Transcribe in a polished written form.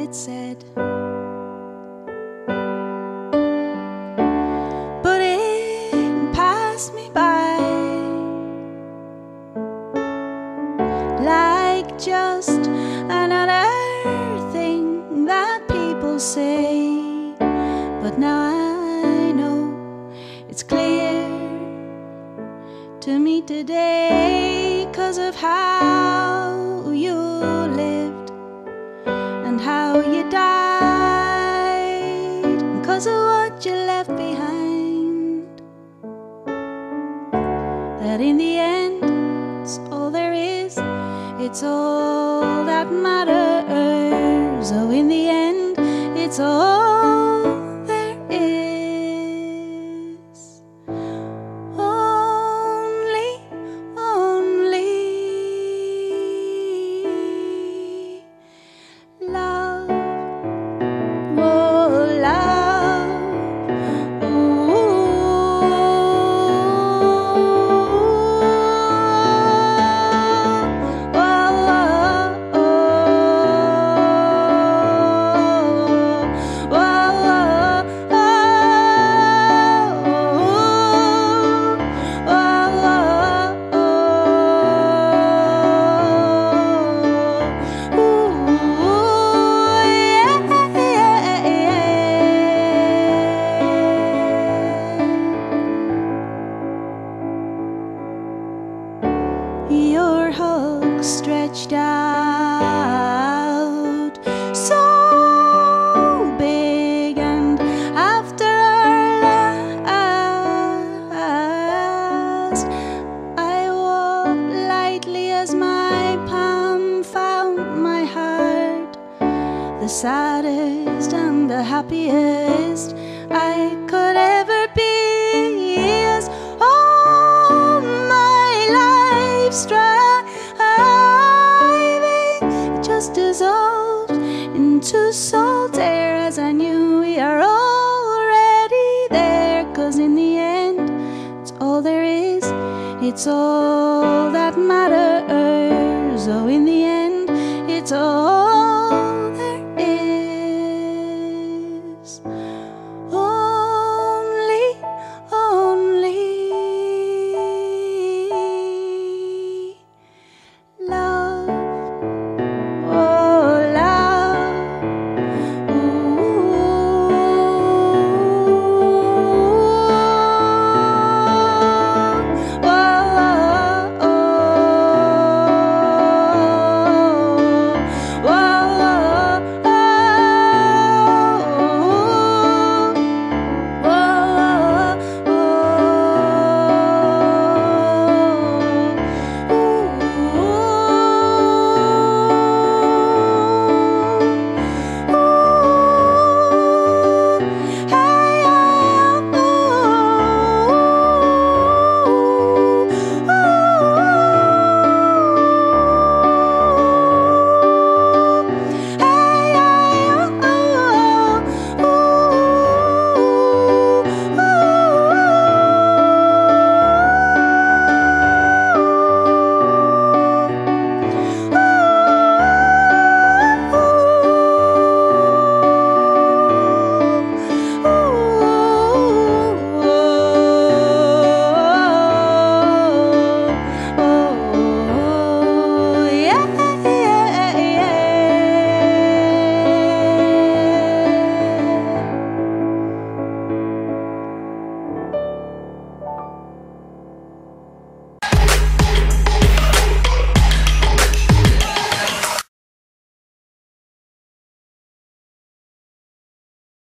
it said. But it passed me by like just another thing that people say. But now I know it's clear to me today, 'cause of how you lived and how you died, 'cause of what you left behind. That in the end, it's all there is, it's all that matters. Oh, in the end, it's all there is. Only love. Oh, love. Ooh. Oh, oh, oh, your hug stretched out so big, and after our last, I walked lightly as my palm found my heart. The saddest and the happiest I could ever be is all my life striving. It just dissolved into salt air as I knew we are already there. 'Cause in the end, it's all there is, it's all that matters. Oh, in the end, it's all